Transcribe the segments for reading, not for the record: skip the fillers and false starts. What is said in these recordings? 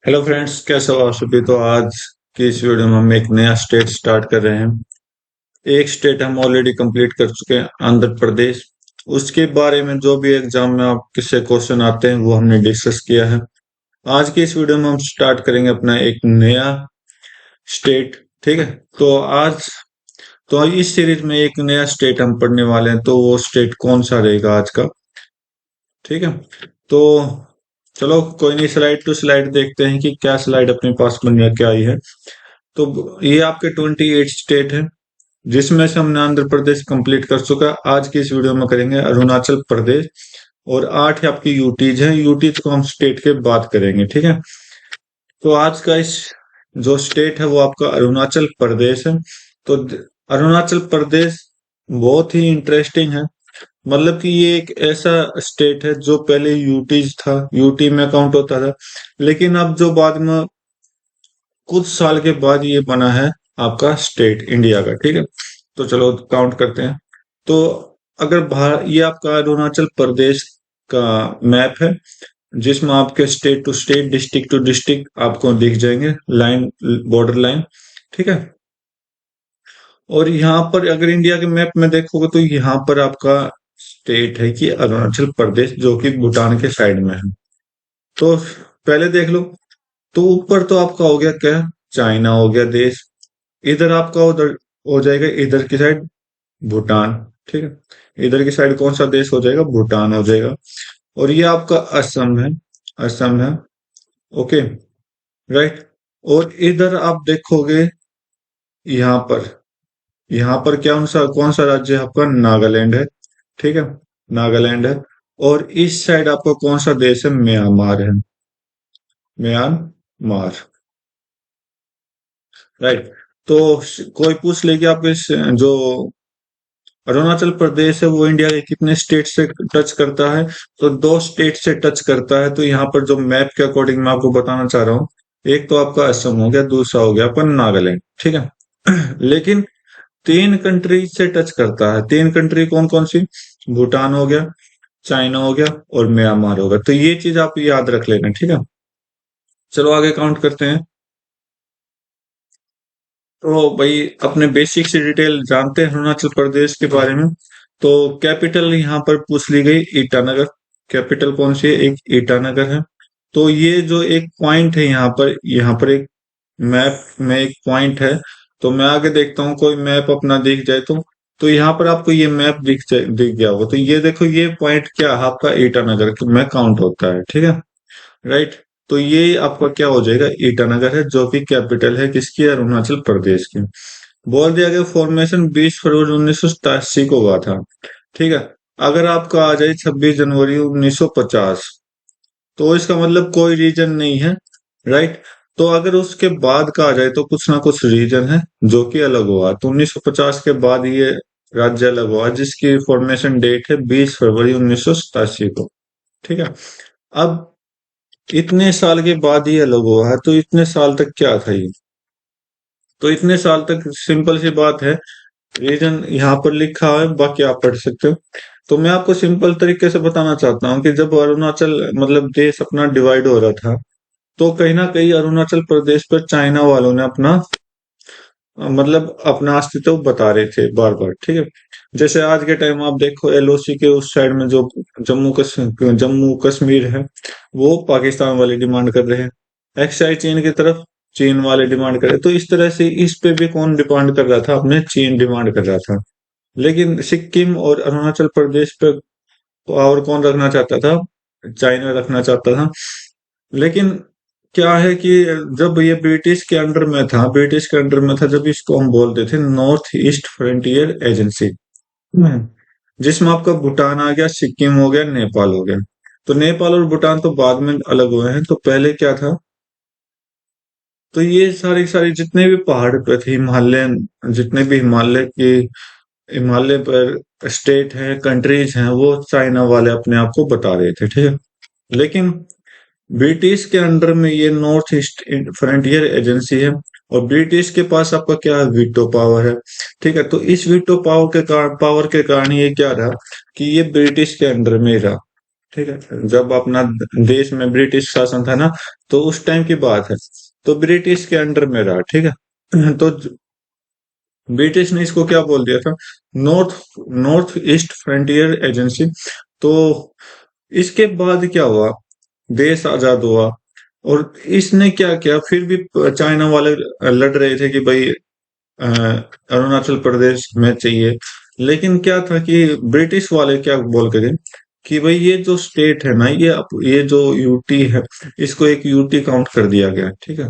Hello friends, कैसे हो आप सभी। तो आज की इस वीडियो में हम एक नया स्टेट स्टार्ट कर रहे हैं। एक स्टेट हम ऑलरेडी कंप्लीट कर चुके हैं, आंध्र प्रदेश। उसके बारे में जो भी एग्जाम में आप किससे क्वेश्चन आते हैं वो हमने डिस्कस किया है। आज की इस वीडियो में हम स्टार्ट करेंगे अपना एक नया स्टेट। ठीक है। तो आज तो इस सीरीज में एक नया स्टेट हम पढ़ने वाले हैं, तो वो स्टेट कौन सा रहेगा आज का। ठीक है। तो चलो कोई नहीं, स्लाइड टू स्लाइड देखते हैं कि क्या स्लाइड अपने पास बन के आई है। तो ये आपके 28 स्टेट है, जिसमें से हमने आंध्र प्रदेश कंप्लीट कर चुका है। आज की इस वीडियो में करेंगे अरुणाचल प्रदेश, और 8 आपकी यूटीज हैं। यूटीज को हम स्टेट के बाद करेंगे। ठीक है। तो आज का इस जो स्टेट है वो आपका अरुणाचल प्रदेश है। तो अरुणाचल प्रदेश बहुत ही इंटरेस्टिंग है। मतलब कि ये एक ऐसा स्टेट है जो पहले यूटीज था, यूटी में काउंट होता था, लेकिन अब जो बाद में कुछ साल के बाद ये बना है आपका स्टेट इंडिया का। ठीक है। तो चलो काउंट करते हैं। तो अगर ये आपका अरुणाचल प्रदेश का मैप है, जिसमें आपके state to state, district to district आपको दिख जाएंगे लाइन, बॉर्डर लाइन। ठीक है। और यहाँ पर अगर इंडिया के मैप में देखोगे तो यहाँ पर आपका स्टेट है कि अरुणाचल प्रदेश, जो कि भूटान के साइड में है। तो पहले देख लो। तो ऊपर तो आपका हो गया क्या, चाइना हो गया देश। इधर आपका उधर हो जाएगा, इधर की साइड भूटान। ठीक है। इधर की साइड कौन सा देश हो जाएगा, भूटान हो जाएगा। और ये आपका असम है, असम है। Okay, right. और इधर आप देखोगे, यहाँ पर, यहाँ पर क्या कौन सा राज्य है आपका, नागालैंड है। ठीक है, नागालैंड है। और इस साइड आपका कौन सा देश है, म्यांमार है, म्यांमार। राइट। तो कोई पूछ ले कि आप इस जो अरुणाचल प्रदेश है वो इंडिया के कितने स्टेट से टच करता है, तो 2 स्टेट से टच करता है। तो यहाँ पर जो मैप के अकॉर्डिंग मैं आपको बताना चाह रहा हूँ, एक तो आपका असम हो गया, दूसरा हो गया अपन नागालैंड। ठीक है। लेकिन 3 कंट्री से टच करता है। 3 कंट्री कौन कौन सी, भूटान हो गया, चाइना हो गया, और म्यांमार हो गया। तो ये चीज आप याद रख लेना। ठीक है। चलो आगे काउंट करते हैं। तो भाई अपने बेसिक से डिटेल जानते हैं अरुणाचल प्रदेश के बारे में। तो कैपिटल यहाँ पर पूछ ली गई, ईटानगर। कैपिटल कौन सी है, एक ईटानगर है। तो ये जो एक पॉइंट है यहाँ पर एक मैप में एक पॉइंट है। तो मैं आगे देखता हूँ कोई मैप अपना दिख जाए तो यहाँ पर आपको ये मैप दिख गया होगा। तो ये देखो, ये पॉइंट क्या है आपका, ईटानगर में काउंट होता है। ठीक है, राइट। तो ये आपका क्या हो जाएगा, ईटानगर है, जो कि कैपिटल है किसकी, अरुणाचल प्रदेश की। बोल दिया गया फॉर्मेशन 20 फरवरी 1987 को हुआ था। ठीक है। अगर आपका आ जाए 26 जनवरी 1950, तो इसका मतलब कोई रीजन नहीं है। राइट। तो अगर उसके बाद का आ जाए तो कुछ ना कुछ रीजन है जो कि अलग हुआ। तो 1950 के बाद ये राज्य अलग हुआ, जिसकी फॉर्मेशन डेट है 20 फरवरी 1987 को। ठीक है। अब इतने साल के बाद ये अलग हुआ है, तो इतने साल तक क्या था ये, तो इतने साल तक सिंपल सी बात है। रीजन यहाँ पर लिखा है, बाकी आप पढ़ सकते हो। तो मैं आपको सिंपल तरीके से बताना चाहता हूँ कि जब अरुणाचल मतलब देश अपना डिवाइड हो रहा था, तो कहीं ना कहीं अरुणाचल प्रदेश पर चाइना वालों ने अपना मतलब अपना अस्तित्व बता रहे थे बार बार। ठीक है। जैसे आज के टाइम आप देखो, एलओसी के उस साइड में जो जम्मू कश्मीर है, वो पाकिस्तान वाले डिमांड कर रहे हैं। एक्साई चीन की तरफ, चीन वाले डिमांड कर रहे हैं। तो इस तरह से इस पे भी कौन डिमांड कर रहा था, अपने चीन डिमांड कर रहा था। लेकिन सिक्किम और अरुणाचल प्रदेश पे पावर कौन रखना चाहता था, चाइना रखना चाहता था। लेकिन क्या है कि जब ये ब्रिटिश के अंडर में था, ब्रिटिश के अंडर में था, जब इसको हम बोलते थे नॉर्थ ईस्ट फ्रंटियर एजेंसी, जिसमें आपका भूटान आ गया, सिक्किम हो गया, नेपाल हो गया। तो नेपाल और भूटान तो बाद में अलग हुए हैं। तो पहले क्या था, तो ये सारी सारी जितने भी पहाड़ पे थे, हिमालयन, जितने भी हिमालय पर स्टेट है, कंट्रीज हैं, वो चाइना वाले अपने आप को बता रहे थे। ठीक है। लेकिन ब्रिटिश के अंडर में ये नॉर्थ ईस्ट फ्रंटियर एजेंसी है, और ब्रिटिश के पास आपका क्या है, वीटो पावर है। ठीक है। तो इस वीटो पावर के कारण ये क्या रहा कि ये ब्रिटिश के अंडर में ही रहा। ठीक है, जब अपना देश में ब्रिटिश शासन था ना, तो उस टाइम की बात है। तो ब्रिटिश के अंडर में रहा, ठीक है। तो ब्रिटिश ने इसको क्या बोल दिया था, north north east frontier agency. तो इसके बाद क्या हुआ, देश आजाद हुआ, और इसने क्या किया, फिर भी चाइना वाले लड़ रहे थे कि भाई अरुणाचल प्रदेश में चाहिए। लेकिन क्या था कि ब्रिटिश वाले क्या बोल के गए कि भाई ये जो स्टेट है ना, ये जो यूटी है, इसको एक यूटी काउंट कर दिया गया, ठीक है।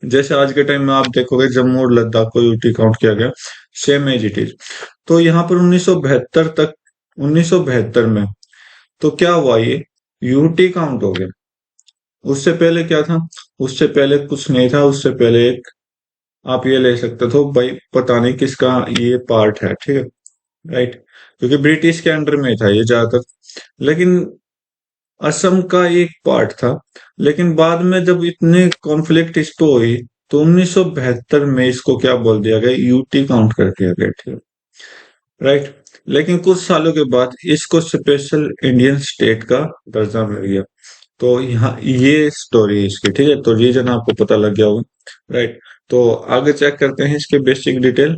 जैसे आज के टाइम में आप देखोगे जम्मू और लद्दाख को यूटी काउंट किया गया, सेम एज इट इज। तो यहाँ पर 1972 तक, 1972 में तो क्या हुआ, ये यूटी काउंट हो गया। उससे पहले क्या था, उससे पहले कुछ नहीं था। उससे पहले एक आप ये ले सकते थे भाई, पता नहीं किसका ये पार्ट है, ठीक है, राइट। क्योंकि ब्रिटिश के अंडर में था ये ज्यादातर, लेकिन असम का एक पार्ट था। लेकिन बाद में जब इतने कॉन्फ्लिक्ट इसको हुई, तो 1972 में इसको क्या बोल दिया गया, यूटी काउंट कर दिया गया, ठीक है, राइट। लेकिन कुछ सालों के बाद इसको स्पेशल इंडियन स्टेट का दर्जा मिल गया। तो यहाँ ये स्टोरी है इसकी, ठीक है। तो रीजन आपको पता लग गया होगा, राइट। तो आगे चेक करते हैं इसके बेसिक डिटेल।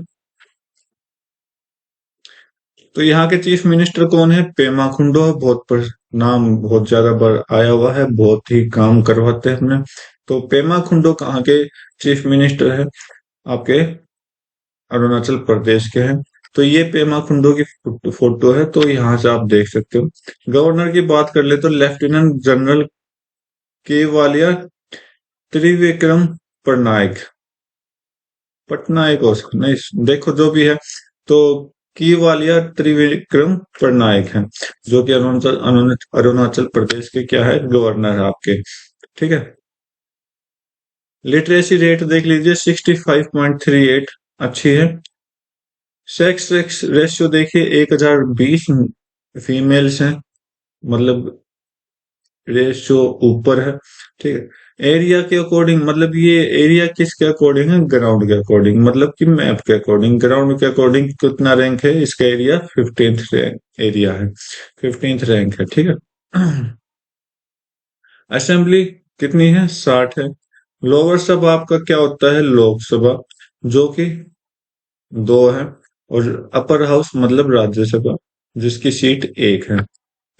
तो यहाँ के चीफ मिनिस्टर कौन है, पेमा खुंडो है। नाम बहुत ज्यादा बार आया हुआ है, बहुत ही काम करवाते हैं हमने। तो पेमा खुंडो कहाँ के चीफ मिनिस्टर है, आपके अरुणाचल प्रदेश के हैं। तो ये पेमा खुंडो की फोटो है, तो यहाँ से आप देख सकते हो। गवर्नर की बात कर ले तो लेफ्टिनेंट जनरल केवालिया त्रिविक्रम पटनायक, पटनायक हो सकता नहीं, देखो जो भी है। तो केवालिया त्रिविक्रम पटनायक है, जो कि अरुणाचल प्रदेश के क्या है, गवर्नर है आपके, ठीक है। लिटरेसी रेट देख लीजिए 65.38, अच्छी है। सेक्स रेशियो देखिए 1020 फीमेल्स हैं, मतलब रेशियो ऊपर है, ठीक है। एरिया के अकॉर्डिंग, मतलब ये एरिया किसके अकॉर्डिंग है, ग्राउंड के अकॉर्डिंग, मतलब कि मैप के अकॉर्डिंग, ग्राउंड के अकॉर्डिंग कितना रैंक है इसका एरिया, 15th एरिया है, 15th रैंक है, ठीक है। असेंबली कितनी है, 60 है। लोअर सभा आपका क्या होता है, लोकसभा, जो कि 2 है। और अपर हाउस मतलब राज्यसभा, जिसकी सीट 1 है।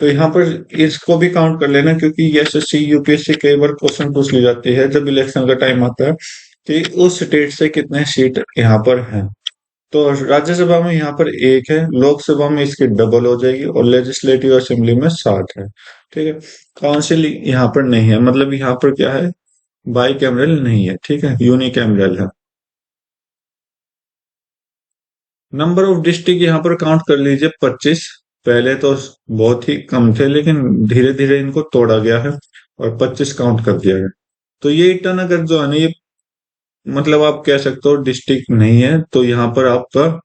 तो यहाँ पर इसको भी काउंट कर लेना, क्योंकि एसएससी यूपीएससी कई बार क्वेश्चन पूछ ली जाती है जब इलेक्शन का टाइम आता है कि उस स्टेट से कितने सीट यहाँ पर हैं। तो राज्यसभा में यहाँ पर 1 है, लोकसभा में इसकी डबल हो जाएगी, और लेजिस्लेटिव असेंबली में 7 है, ठीक है। काउंसिल यहाँ पर नहीं है, मतलब यहाँ पर क्या है, बाई कैमरल नहीं है, ठीक है, यूनिकैमरल है। नंबर ऑफ डिस्ट्रिक्ट यहाँ पर काउंट कर लीजिए 25। पहले तो बहुत ही कम थे, लेकिन धीरे धीरे इनको तोड़ा गया है और 25 काउंट कर दिया गया। तो ये ईटानगर जो है ना, ये मतलब आप कह सकते हो डिस्ट्रिक्ट नहीं है। तो यहाँ पर आपका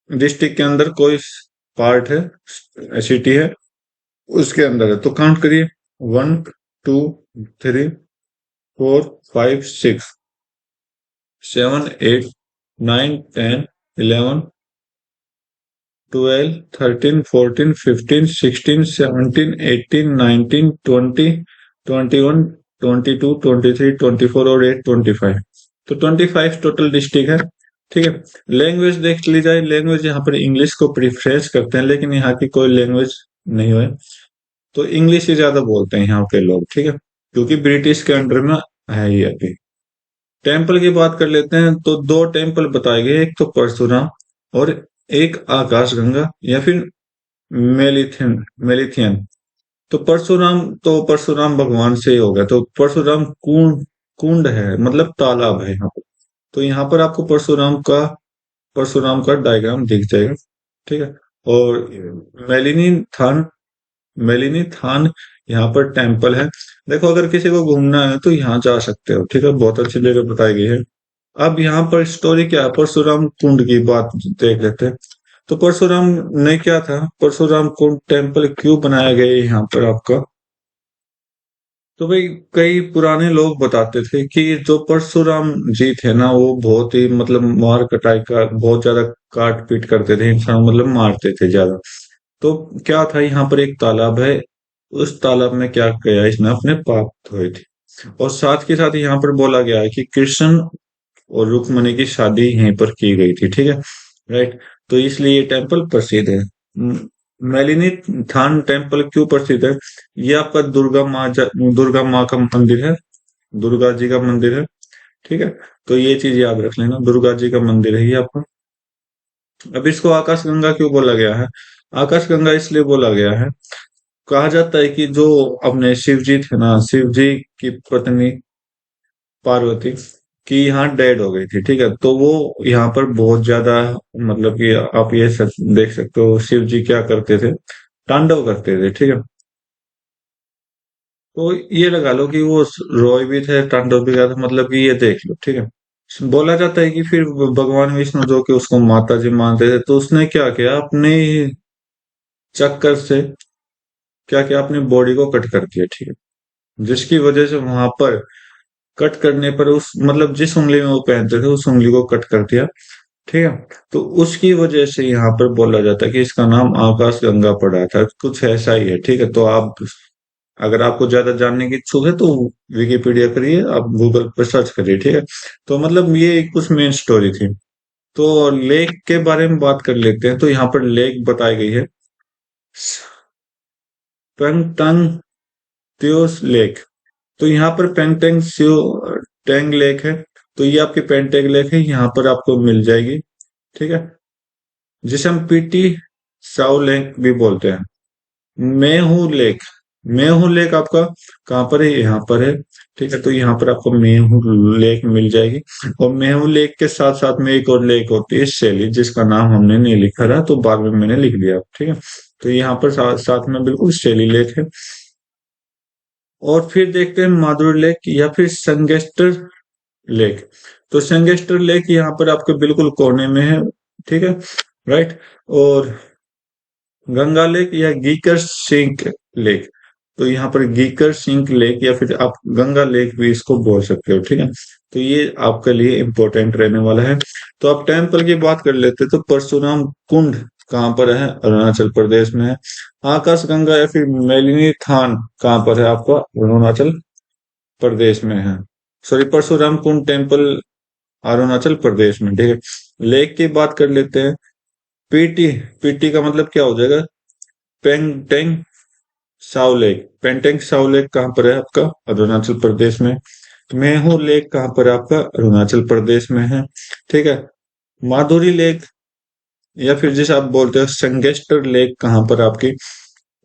डिस्ट्रिक्ट के अंदर कोई पार्ट है, सिटी है, उसके अंदर है। तो काउंट करिए, 1 2 3 4 5 6 7 8 9 10 11 12 13 14 15 16 17 18 19 20 21 22 23 24 और 8 25। तो 25 टोटल डिस्ट्रिक्ट है, ठीक है। लैंग्वेज देख ली जाए, लैंग्वेज यहाँ पर इंग्लिश को प्रिफरेंस करते हैं, लेकिन यहाँ की कोई लैंग्वेज नहीं है। तो इंग्लिश ही ज्यादा बोलते हैं यहाँ के लोग, ठीक है, क्योंकि ब्रिटिश के अंडर में है ये अभी। टेम्पल की बात कर लेते हैं, तो 2 टेम्पल बताए गए, एक तो परशुराम और एक आकाशगंगा या फिर मेलिथियन मेलिथियन। तो परशुराम भगवान से ही हो गया। तो परशुराम कुंड, कुंड है मतलब तालाब है यहाँ पर। तो यहाँ पर आपको परशुराम का डायग्राम दिख जाएगा, ठीक है। और मेलिनी थान, मेलिनी थान यहाँ पर टेम्पल है। देखो अगर किसी को घूमना है तो यहाँ जा सकते हो, ठीक है, बहुत अच्छी जगह बताई गई है। अब यहाँ पर स्टोरी क्या है, परशुराम कुंड की बात देख लेते हैं। तो परशुराम ने क्या था, परशुराम कुंड टेम्पल क्यों बनाया गया है यहाँ पर आपका। तो भाई कई पुराने लोग बताते थे कि जो परशुराम जी थे ना, वो बहुत ही मतलब मार कटाई का बहुत ज्यादा काट पीट करते थे इंसान, मतलब मारते थे ज्यादा। तो क्या था, यहाँ पर एक तालाब है, उस तालाब में क्या किया इसने, अपने पाप धोए थे। और साथ के साथ यहाँ पर बोला गया है कि कृष्ण और रुक्मणी की शादी यहीं पर की गई थी, ठीक है, राइट। तो इसलिए ये टेम्पल प्रसिद्ध है। मैलिनी थान टेम्पल क्यों प्रसिद्ध है? ये आपका दुर्गा माँ का मंदिर है, दुर्गा जी का मंदिर है, ठीक है। तो ये चीज याद रख लेना, दुर्गा जी का मंदिर है ये आपका। अब इसको आकाश गंगा क्यों बोला गया है? आकाश गंगा इसलिए बोला गया है, कहा जाता है कि जो अपने शिव जी थे ना, शिव जी की पत्नी पार्वती की यहाँ डेड हो गई थी, ठीक है। तो वो यहाँ पर बहुत ज्यादा, मतलब कि आप ये देख सकते हो शिव जी क्या करते थे, तांडव करते थे, ठीक है। तो ये लगा लो कि वो रोए भी थे, तांडव भी करते थे, मतलब कि ये देख लो, ठीक है। बोला जाता है कि फिर भगवान विष्णु जो कि उसको माता जी मानते थे, तो उसने क्या किया, अपने ही चक्कर से क्या किया, अपनी बॉडी को कट कर दिया, ठीक है। जिसकी वजह से वहां पर कट करने पर उस, मतलब जिस उंगली में वो पहनते थे उस उंगली को कट कर दिया, ठीक है। तो उसकी वजह से यहाँ पर बोला जाता है कि इसका नाम आकाश गंगा पड़ा था, कुछ ऐसा ही है, ठीक है। तो आप, अगर आपको ज्यादा जानने की इच्छुक है तो विकिपीडिया करिए, आप गूगल पर सर्च करिए, ठीक है। तो मतलब ये कुछ मेन स्टोरी थी। तो लेक के बारे में बात कर लेते हैं। तो यहाँ पर लेक बताई गई है, पेंगटंग त्योस लेक। तो यहाँ पर पेंटेंग स्यो टैंग लेक है। तो ये आपकी पेंटेंग लेक है, यहाँ पर आपको मिल जाएगी, ठीक है। जिसे हम पीटी साउ लेक भी बोलते हैं। मेहू लेक, मेहू लेक आपका कहाँ पर है, यहाँ पर है, ठीक है। तो यहाँ पर आपको मेहू लेक मिल जाएगी। और मेहू लेक के साथ साथ में एक और लेक होती है शैली, जिसका नाम हमने नहीं लिखा था, तो बाद में मैंने लिख दिया, ठीक है। तो यहाँ पर साथ में बिल्कुल शैली लेक है। और फिर देखते हैं माधुरी लेक या फिर संगेस्टर लेक। तो संगेस्टर लेक यहाँ पर आपके बिल्कुल कोने में है, ठीक है, राइट। और गंगा लेक या गीकर सिंक लेक। तो यहाँ पर गीकर सिंक लेक या फिर आप गंगा लेक भी इसको बोल सकते हो, ठीक है। तो ये आपके लिए इम्पोर्टेंट रहने वाला है। तो आप टेम्पल की बात कर लेते हैं, तो परशुराम कुंड कहाँ पर है? अरुणाचल प्रदेश में है। आकाश गंगा या फिर मेलिनी थान कहाँ पर है? आपका अरुणाचल प्रदेश में है। सॉरी, परशुराम कुंड टेम्पल अरुणाचल प्रदेश में, ठीक है। लेक की बात कर लेते हैं। पीटी, पीटी का मतलब क्या हो जाएगा? पेंटेंग साउ लेक। पेंटेंग साउ लेक कहाँ पर है? आपका अरुणाचल प्रदेश में। मेहू लेक कहाँ पर है? आपका अरुणाचल प्रदेश में है, ठीक है। माधुरी लेक या फिर जिसे आप बोलते हो संगेस्टर लेक कहाँ पर आपकी?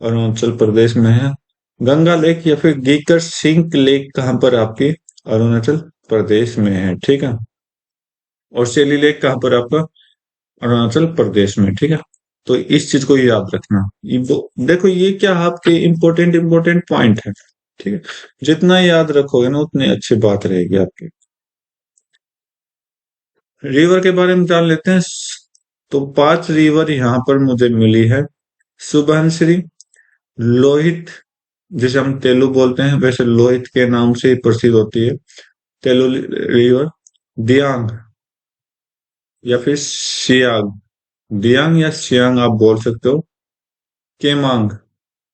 अरुणाचल प्रदेश में है। गंगा लेक या फिर गीकर सिंक लेक कहाँ पर आपकी? अरुणाचल प्रदेश में है, ठीक है। और शेली लेक कहाँ पर आपका? अरुणाचल प्रदेश में, ठीक है। तो इस चीज को याद रखना। देखो ये क्या आपके इम्पोर्टेंट इम्पोर्टेंट पॉइंट है, ठीक है। जितना याद रखोगे ना उतनी अच्छी बात रहेगी आपकी। रिवर के बारे में जान लेते हैं। तो 5 रिवर यहाँ पर मुझे मिली है। सुबनसिरी, लोहित, जिसे हम तेलु बोलते हैं, वैसे लोहित के नाम से ही प्रसिद्ध होती है तेलु रिवर। दियांग या फिर सियाग, दियांग या सियांग आप बोल सकते हो। केमांग,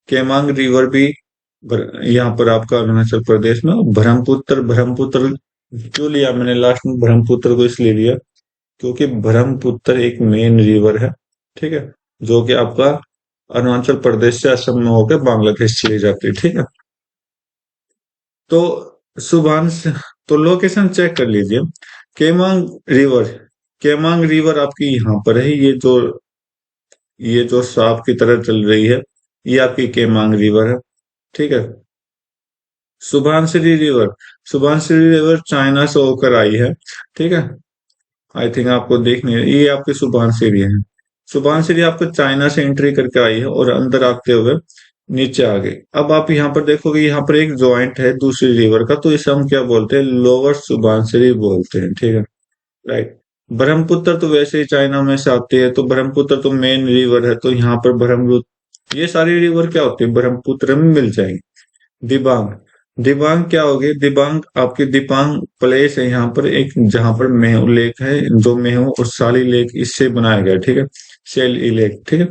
केमांग रिवर भी यहाँ पर आपका अरुणाचल प्रदेश में। ब्रह्मपुत्र, ब्रह्मपुत्र क्यों लिया मैंने लास्ट में? ब्रह्मपुत्र को इसलिए लिया क्योंकि ब्रह्मपुत्र एक मेन रिवर है, ठीक है, जो कि आपका अरुणाचल प्रदेश से असम में होकर बांग्लादेश चली जाती है, ठीक है। तो सुभांश, तो लोकेशन चेक कर लीजिए। केमांग रिवर, केमांग रिवर आपकी यहाँ पर है। ये जो सांप की तरह चल रही है, ये आपकी केमांग रिवर है, ठीक है। Subansiri river, Subansiri river China से होकर आई है, ठीक है। आई थिंक आपको देखनी है, ये आपकी सुभानसिरी है। सुभानसिरी आपको चाइना से एंट्री करके आई है और अंदर आते हुए नीचे आ गई। अब आप यहाँ पर देखोगे, यहाँ पर एक ज्वाइंट है दूसरी रिवर का, तो इसे हम क्या बोलते हैं? लोअर सुभानसिरी बोलते हैं, ठीक है, राइट। ब्रह्मपुत्र तो वैसे ही चाइना में से आती है, तो ब्रह्मपुत्र तो मेन रिवर है, तो यहाँ पर ब्रह्मपुत्र, ये सारी रिवर क्या होती है? ब्रह्मपुत्र में मिल जाएंगी। दिबांग, दिबांग क्या होगी? दिबांग आपकी दिबांग प्लेस है यहाँ पर एक, जहां पर मेहू लेक है, जो मेहू और साली लेक इससे बनाया गया, ठीक है। सेल लेक, ठीक है।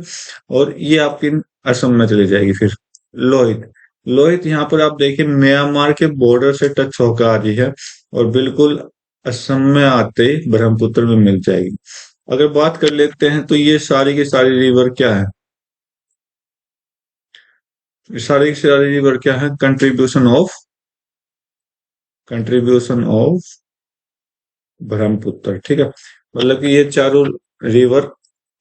और ये आपकी असम में चली जाएगी फिर। लोहित, लोहित यहाँ पर आप देखिए म्यांमार के बॉर्डर से टच होकर आ रही है और बिल्कुल असम में आते ही ब्रह्मपुत्र में मिल जाएगी। अगर बात कर लेते हैं तो ये सारी की सारी रिवर क्या है, ये सारी की सारी रिवर क्या है, कंट्रीब्यूशन ऑफ ब्रह्मपुत्र, ठीक है। मतलब कि ये चारों रिवर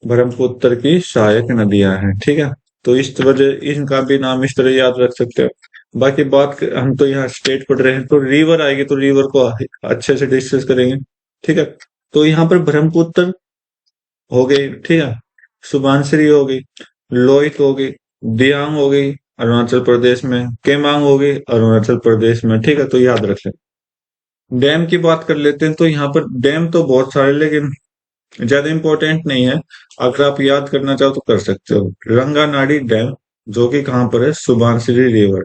ब्रह्मपुत्र की सहायक नदियां हैं, ठीक है। तो इस वजह इनका भी नाम इस तरह याद रख सकते हो। बाकी हम तो यहाँ स्टेट पढ़ रहे हैं, तो रिवर आएगी तो रिवर को अच्छे से डिस्कस करेंगे, ठीक है। तो यहाँ पर ब्रह्मपुत्र हो गई, ठीक है, सुबानसिरी हो गई, लोहित हो गई, दियांग हो गई अरुणाचल प्रदेश में, केमांग हो गई अरुणाचल प्रदेश में, ठीक है। तो याद रख लें। डैम की बात कर लेते हैं, तो यहाँ पर डैम तो बहुत सारे, लेकिन ज्यादा इंपॉर्टेंट नहीं है। अगर आप याद करना चाहो तो कर सकते हो। रंगानाड़ी डैम, जो कि कहाँ पर है, सुबानसिरी रिवर।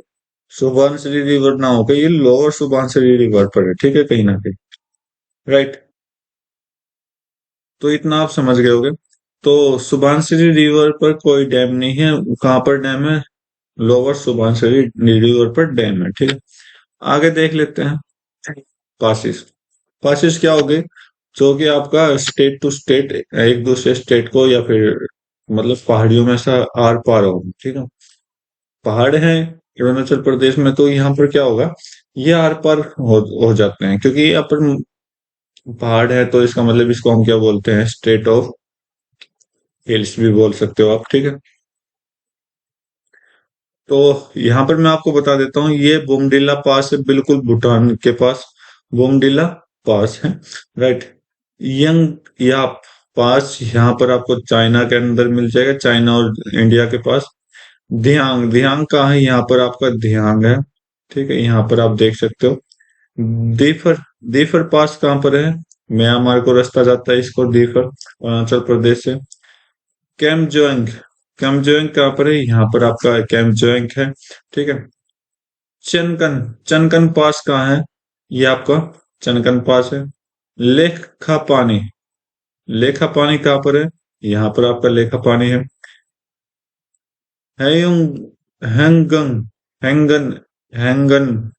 सुबानसिरी रिवर ना होकर ये लोअर सुबानसिरी रिवर पर है, ठीक है, कहीं ना कहीं, राइट। तो इतना आप समझ गए होगे। तो सुबानसिरी रिवर पर कोई डैम नहीं है, कहाँ पर डैम है, लोअर सुबानसिरी रिवर पर डैम है, ठीक है। आगे देख लेते हैं पासिस। पासिस क्या हो गई, जो कि आपका स्टेट टू स्टेट, एक दूसरे स्टेट को या फिर मतलब पहाड़ियों में से आर पार हो, ठीक है। पहाड़ हैं अरुणाचल प्रदेश में, तो यहाँ पर क्या होगा, ये आर पार हो जाते हैं, क्योंकि यहाँ पर पहाड़ है, तो इसका मतलब इसको हम क्या बोलते हैं, स्टेट ऑफ हिल्स भी बोल सकते हो आप, ठीक है। तो यहाँ पर मैं आपको बता देता हूँ, ये बोमडिला पास है, बिल्कुल भूटान के पास बोमडिला पास है, राइट। यंग या पास यहाँ पर आपको चाइना के अंदर मिल जाएगा, चाइना और इंडिया के पास। धियांग, धियांग कहाँ है, यहाँ पर आपका धियांग है, ठीक है, यहाँ पर आप देख सकते हो। दीफर, दीफर पास कहाँ पर है, म्यांमार को रास्ता जाता है इसको, दीफर अरुणाचल प्रदेश से। कैमजोंग, कैमजोंग कहाँ पर है, यहाँ पर आपका कैमजोंग है, ठीक है। चनकन, चनकन पास कहाँ है, ये आपका चनकन पास है। लेखा पानी, लेखा पानी कहाँ पर है, यहाँ पर आपका लेखा पानी है। हैयुंग, हैंगन, हैंगन, हैंगन,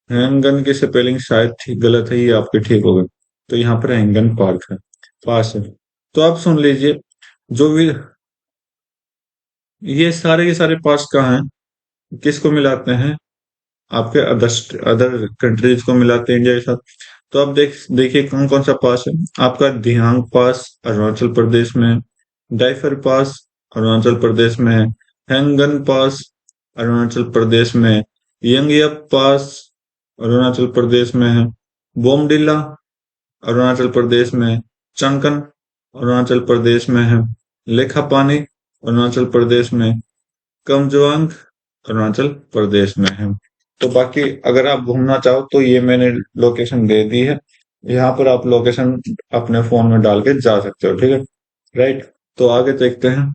हैंगन की स्पेलिंग शायद ठीक गलत है, ये आपके ठीक हो गए। तो यहाँ पर हैंगन पार्क है, पास है। तो आप सुन लीजिए, जो भी ये सारे के सारे पास कहाँ हैं, किसको मिलाते हैं, आपके अदर अदर कंट्रीज को मिलाते हैं इंडिया के साथ। तो आप देखिए कौन कौन सा पास है। आपका दिहांग पास अरुणाचल प्रदेश में है, डाइफर पास अरुणाचल प्रदेश में है, हैंगन पास अरुणाचल प्रदेश में है, यंगयप पास अरुणाचल प्रदेश में है, बोमडिला अरुणाचल प्रदेश में है, चंकन अरुणाचल प्रदेश में है, लेखापानी अरुणाचल प्रदेश में, कमजोंग अरुणाचल प्रदेश में है। तो बाकी अगर आप घूमना चाहो तो ये मैंने लोकेशन दे दी है, यहाँ पर आप लोकेशन अपने फोन में डाल के जा सकते हो, ठीक है, राइट। तो आगे देखते हैं,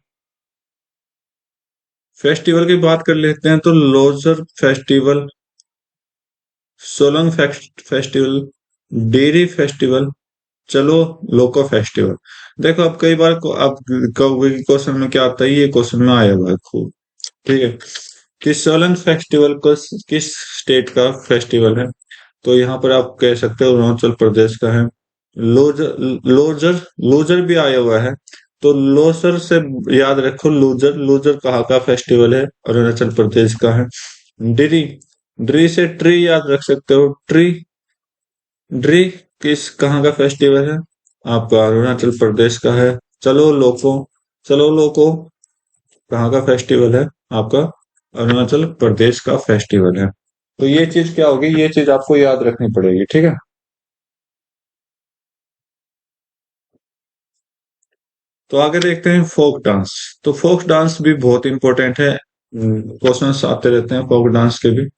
फेस्टिवल की बात कर लेते हैं। तो loser festival, Solang festival, dairy festival, चलो लोको फेस्टिवल। देखो अब कई बार आप कहोगे कि क्वेश्चन में क्या आता है, ये क्वेश्चन में आया हुआ है खूब, ठीक है, कि सोलंग फेस्टिवल को किस स्टेट का फेस्टिवल है। तो यहाँ पर आप कह सकते हो अरुणाचल प्रदेश का है। लोजर, लोजर, लोजर भी आया हुआ है, तो लोसर से याद रखो, लोजर, लोजर कहाँ का फेस्टिवल है, अरुणाचल प्रदेश का है। ड्री, ड्री से ट्री याद रख सकते हो, ट्री, ड्री किस कहाँ का फेस्टिवल है, आपका अरुणाचल प्रदेश का है। चलो लोको, चलो लोको कहाँ का फेस्टिवल है, आपका अरुणाचल प्रदेश का फेस्टिवल है। तो ये चीज क्या होगी, ये चीज आपको याद रखनी पड़ेगी, ठीक है। तो आगे देखते हैं फोक डांस। तो फोक डांस भी बहुत इंपॉर्टेंट है, क्वेश्चंस आते रहते हैं फोक डांस के भी।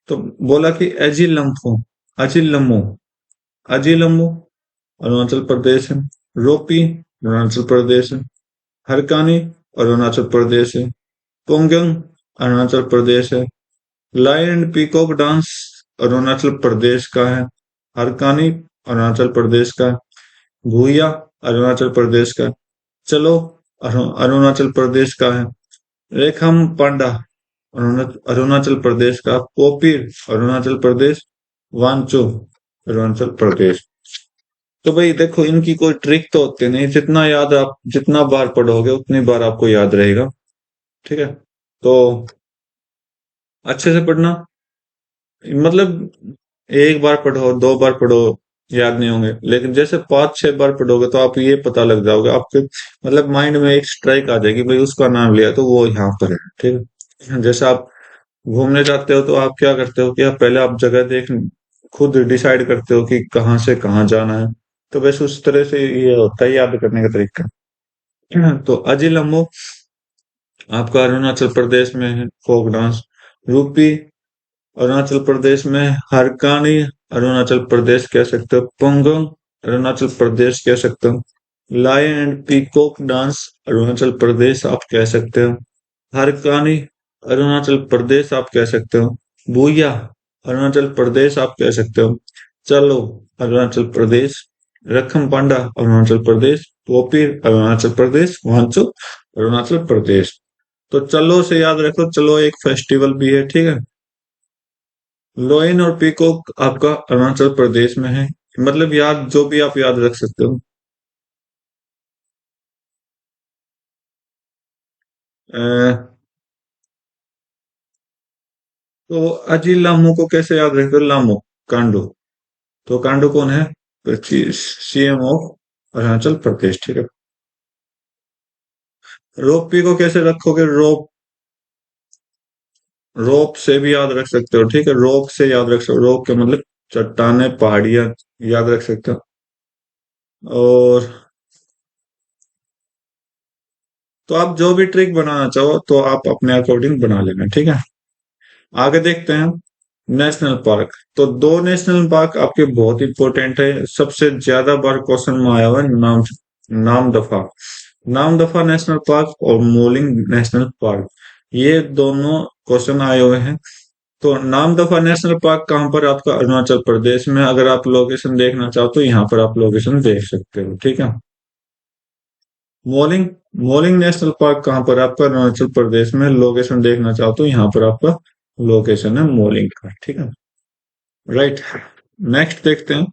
तो बोला कि एजिलम्फो, अजिलमो, अजिलमो अरुणाचल प्रदेश है। रोपी अरुणाचल प्रदेश है। हरकानी अरुणाचल प्रदेश है। पोंगंग अरुणाचल प्रदेश है। Lion and peacock dance Arunachal Pradesh का है। हरकानी अरुणाचल प्रदेश का। भूया अरुणाचल प्रदेश का। चलो अरुणाचल प्रदेश का है। रेखम पांडा अरुणाचल प्रदेश का। कोपीर अरुणाचल प्रदेश। वांचो अरुणाचल प्रदेश। तो भाई देखो, इनकी कोई ट्रिक तो होती नहीं, जितना याद आप जितना बार पढ़ोगे उतनी बार आपको याद रहेगा। ठीक है, तो अच्छे से पढ़ना। मतलब एक बार पढ़ो, दो बार पढ़ो, याद नहीं होंगे, लेकिन जैसे 5-6 बार पढ़ोगे तो आप ये पता लग जाओगे आपके, मतलब माइंड में एक स्ट्राइक आ जाएगी, भाई उसका नाम लिया तो वो यहाँ पर है। ठीक है, जैसे आप घूमने जाते हो तो आप क्या करते हो कि आप पहले आप जगह देख खुद डिसाइड करते हो कि कहाँ से कहाँ जाना है। तो बस उस तरह से ये होता है याद करने का तरीका। तो अजिलम्बो आपका अरुणाचल प्रदेश में है फोक डांस। रूपी अरुणाचल प्रदेश में। हरकानी अरुणाचल प्रदेश कह सकते हो। पोंगोंग अरुणाचल प्रदेश कह सकते हो। Lion and peacock dance Arunachal Pradesh आप कह सकते हो। हरकानी अरुणाचल प्रदेश आप कह सकते हो। भूया अरुणाचल प्रदेश आप कह सकते हो। चलो अरुणाचल प्रदेश। रखम पांडा अरुणाचल प्रदेश। पोपीर अरुणाचल प्रदेश। वांचो अरुणाचल प्रदेश। तो चलो से याद रखो, चलो एक फेस्टिवल भी है। ठीक है, लोइन और पीकॉक आपका अरुणाचल प्रदेश में है। मतलब याद जो भी आप याद रख सकते हो। अ, तो अजी लामो को कैसे याद रखते हो? लामो कांडो। तो कांडो कौन है? CM of Arunachal Pradesh. ठीक है, रोप पी को कैसे रखोगे? रोप रोप से भी याद रख सकते हो। ठीक है, रोप से याद रख सकते हो। रोप के मतलब चट्टाने पहाड़ियां याद रख सकते हो। और तो आप जो भी ट्रिक बनाना चाहो तो आप अपने अकॉर्डिंग बना लेना। ठीक है, आगे देखते हैं। National park. तो दो नेशनल पार्क आपके बहुत इंपॉर्टेंट है, सबसे ज्यादा बार क्वेश्चन में आया हुआ है। नाम दफा नाम दफा नेशनल पार्क और मोलिंग नेशनल पार्क, ये दोनों क्वेश्चन आए हुए हैं। तो नाम दफा नेशनल पार्क कहाँ पर? आपका अरुणाचल प्रदेश में। अगर आप लोकेशन देखना चाहो तो यहाँ पर आप लोकेशन देख सकते हो। ठीक है, मोलिंग मोलिंग नेशनल पार्क कहाँ पर? आपका अरुणाचल प्रदेश में। लोकेशन देखना चाहो तो यहाँ पर आपका लोकेशन है मोलिंग का। ठीक है, राइट। नेक्स्ट देखते हैं।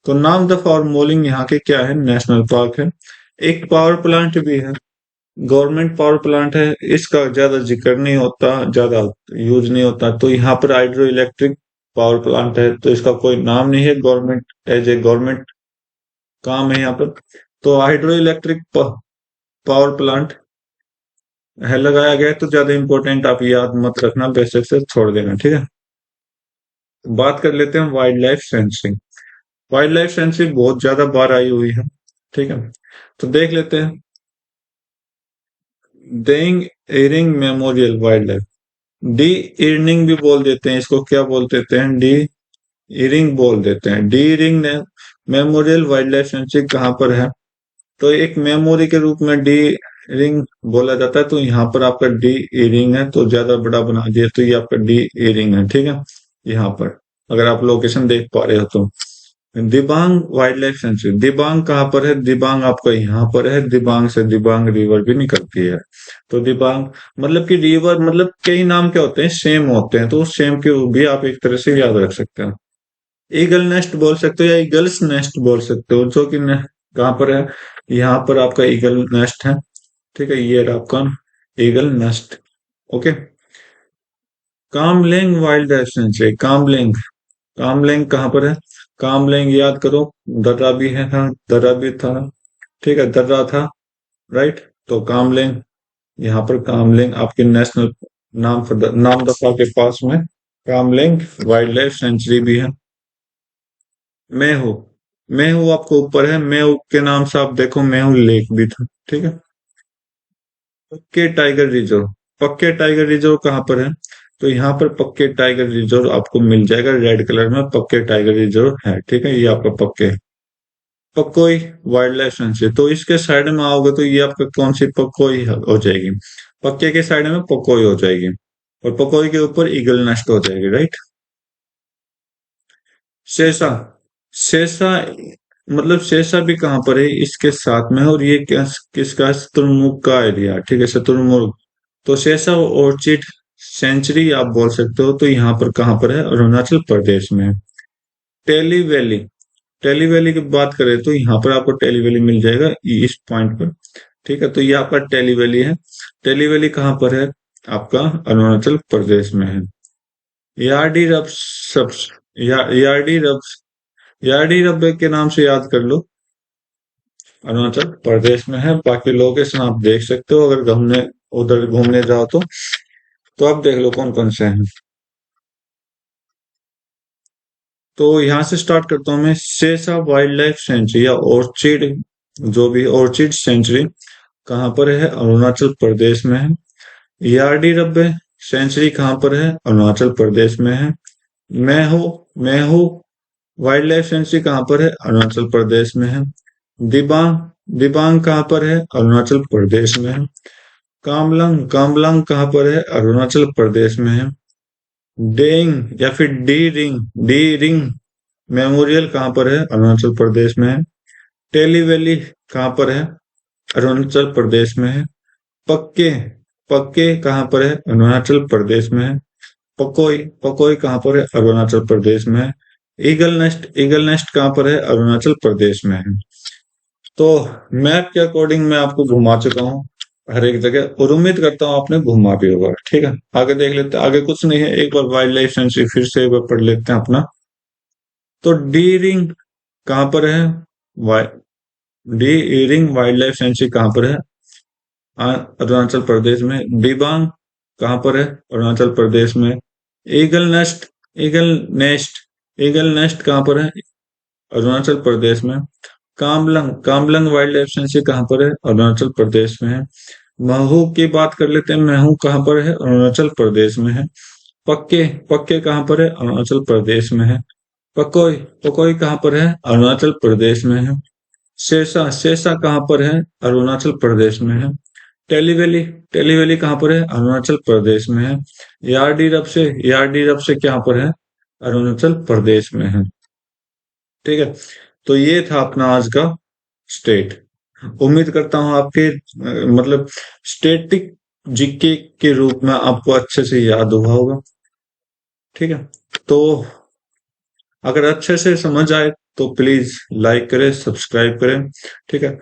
तो नामदफा और मोलिंग यहाँ के क्या है? नेशनल पार्क है। एक पावर प्लांट भी है, गवर्नमेंट पावर प्लांट है। इसका ज्यादा जिक्र नहीं होता, ज्यादा यूज नहीं होता। तो यहाँ पर हाइड्रो इलेक्ट्रिक पावर प्लांट है, तो इसका कोई नाम नहीं है। गवर्नमेंट एज ए गवर्नमेंट काम है यहाँ पर। तो हाइड्रो इलेक्ट्रिक पावर प्लांट है लगाया गया है, तो ज्यादा इंपॉर्टेंट आप याद मत रखना, बेसिक से छोड़ देना। ठीक है, बात कर लेते हैं wild life sanctuary. Wild life sanctuary बहुत ज्यादा बार आई हुई है। ठीक है, तो देख लेते हैं। Daying Ering memorial wildlife. डी इरनिंग भी बोल देते हैं इसको। क्या बोल देते हैं? डी इरिंग बोल देते हैं। डी इरिंग ने मेमोरियल वाइल्ड लाइफ सेंचुरी कहाँ पर है? तो एक मेमोरी के रूप में डी रिंग बोला जाता है। तो यहाँ पर आपका डी इरिंग है, तो ज्यादा बड़ा बना दिया, तो ये आपका डी इरिंग है। ठीक है, यहाँ पर अगर आप लोकेशन देख पा रहे हो तो। Dibang wild life sanctuary. Dibang कहाँ पर है? दिबांग आपका यहाँ पर है। दिबांग से दिबांग रिवर भी निकलती है। तो दिबांग मतलब कि रिवर, मतलब कई नाम क्या होते हैं? सेम होते हैं, तो सेम के भी आप एक तरह से याद रख सकते हो। ईगल नेस्ट बोल सकते हो या ईगल्स नेस्ट बोल सकते हो, जो कि कहाँ पर है? यहाँ पर आपका ईगल नेस्ट है। ठीक है, ये रहा आपका eagle nest. Okay, Kamlang wildlife sanctuary. Kamlang Kamlang कहाँ पर है? कामलेंग याद करो। दर्रा भी है, हाँ दर्रा भी था। ठीक है, दर्रा था, राइट। तो कामलेंग, यहाँ पर कामलेंग आपके नेशनल नाम दफा के पास में कामलेंग वाइल्ड लाइफ सेंचुरी भी है। मेहू मेहू आपको ऊपर है। मेहू के नाम से आप देखो, मेहू लेक भी था। ठीक है, पक्के टाइगर रिजर्व। पक्के टाइगर रिजर्व कहाँ पर है? तो यहाँ पर पक्के टाइगर रिजर्व आपको मिल जाएगा, रेड कलर में पक्के टाइगर रिजर्व है। ठीक है, ये आपका पक्के पकोई वाइल्ड लाइफ सेंचुरी। तो इसके साइड में आओगे तो ये आपका कौन सी पकोई हो जाएगी? पक्के के साइड में पकोई हो जाएगी, और पकोई के ऊपर ईगल नेस्ट हो जाएगी, राइट। शेषा शेषा मतलब शेषा भी कहाँ पर है, इसके साथ में है, और ये क्या किसका है? शुतुरमुर्ग का एरिया, ठीक है, शुतुरमुर्ग। तो शेषा ऑर्चिड सेंचुरी आप बोल सकते हो, तो यहाँ पर कहाँ पर है? अरुणाचल प्रदेश में है। टेली वैली, टेली वैली की बात करें तो यहाँ पर आपको टेली वैली मिल जाएगा इस पॉइंट पर, ठीक है। तो ये आपका टेली वैली है। टेली वैली कहाँ पर है? आपका अरुणाचल प्रदेश में है। यार्डी रब सब यार्डी रब, यार्डी रब के नाम से याद कर लो, अरुणाचल प्रदेश में है। बाकी लोकेशन आप देख सकते हो, अगर घूमने उधर घूमने जाओ तो आप देख लो कौन कौन से हैं। तो यहाँ से स्टार्ट करता हूँ मैं। शेषा वाइल्ड लाइफ सेंचुरी या ऑर्चिड, जो भी ऑर्चिड सेंचुरी कहाँ पर है? अरुणाचल प्रदेश में है। यार्डी रब्बे सेंचुरी कहाँ पर है? अरुणाचल प्रदेश में है। मैं हूँ वाइल्ड लाइफ सेंचुरी कहाँ पर है? अरुणाचल प्रदेश में है। दिबांग, दिबांग कहाँ पर है? अरुणाचल प्रदेश में है। कामलंग, कामलंग कहाँ पर है? अरुणाचल प्रदेश में है। डेइंग या फिर डी रिंग मेमोरियल कहाँ पर है? अरुणाचल प्रदेश में है। टेली वैली कहाँ पर है? अरुणाचल प्रदेश में है। पक्के, पक्के कहाँ पर है? अरुणाचल प्रदेश में है। पकोई, पकोई कहाँ पर है? अरुणाचल प्रदेश में है। ईगल नेस्ट, ईगल नेस्ट कहाँ पर है? अरुणाचल प्रदेश में है। तो मैप के अकॉर्डिंग मैं आपको घुमा चुका हूँ हर एक जगह, और उम्मीद करता हूँ आपने घुमा भी होगा, ठीक है। आगे देख लेते हैं, आगे कुछ नहीं है, एक बार वाइल्ड लाइफ सेंचुरी फिर से एक बार पढ़ लेते हैं अपना। तो डी रिंग कहाँ पर है? Y D ring wildlife sanctuary कहाँ पर है? अरुणाचल प्रदेश में। दिबांग कहाँ पर है? अरुणाचल प्रदेश में। Eagle nest, eagle nest, eagle nest कहाँ पर है? अरुणाचल प्रदेश में। कामलंग, कामलंग वाइल्ड लाइफ सेंचुरी कहाँ पर है? अरुणाचल प्रदेश में है। महू की बात कर लेते हैं, महू कहाँ पर है? अरुणाचल प्रदेश में है। पक्के, पक्के कहाँ पर है? अरुणाचल प्रदेश में है। पकोई, पकोई कहाँ पर है? अरुणाचल प्रदेश में है। शेषा, शेषा कहाँ पर है? अरुणाचल प्रदेश में है। टेली वैली, टेली वैली कहाँ पर है? अरुणाचल प्रदेश में है। यार्डी रब से, यार्डी रब से कहाँ पर है? अरुणाचल प्रदेश में है, ठीक है। तो ये था अपना आज का स्टेट। उम्मीद करता हूँ आपके मतलब स्टेटिक जीके के रूप में आपको अच्छे से याद हुआ होगा, ठीक है। तो अगर अच्छे से समझ आए तो प्लीज लाइक करें, सब्सक्राइब करें, ठीक है।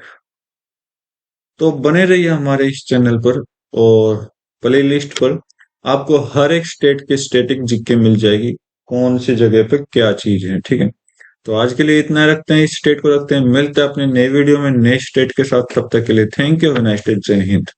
तो बने रहिए हमारे इस चैनल पर, और प्ले लिस्ट पर आपको हर एक स्टेट की स्टेटिक जीके मिल जाएगी, कौन सी जगह पे क्या चीज है, ठीक है। तो आज के लिए इतना रखते हैं, इस स्टेट को रखते हैं, मिलते हैं अपने नए वीडियो में नए स्टेट के साथ। तब तक के लिए थैंक यू, नेक्स्ट जय हिंद।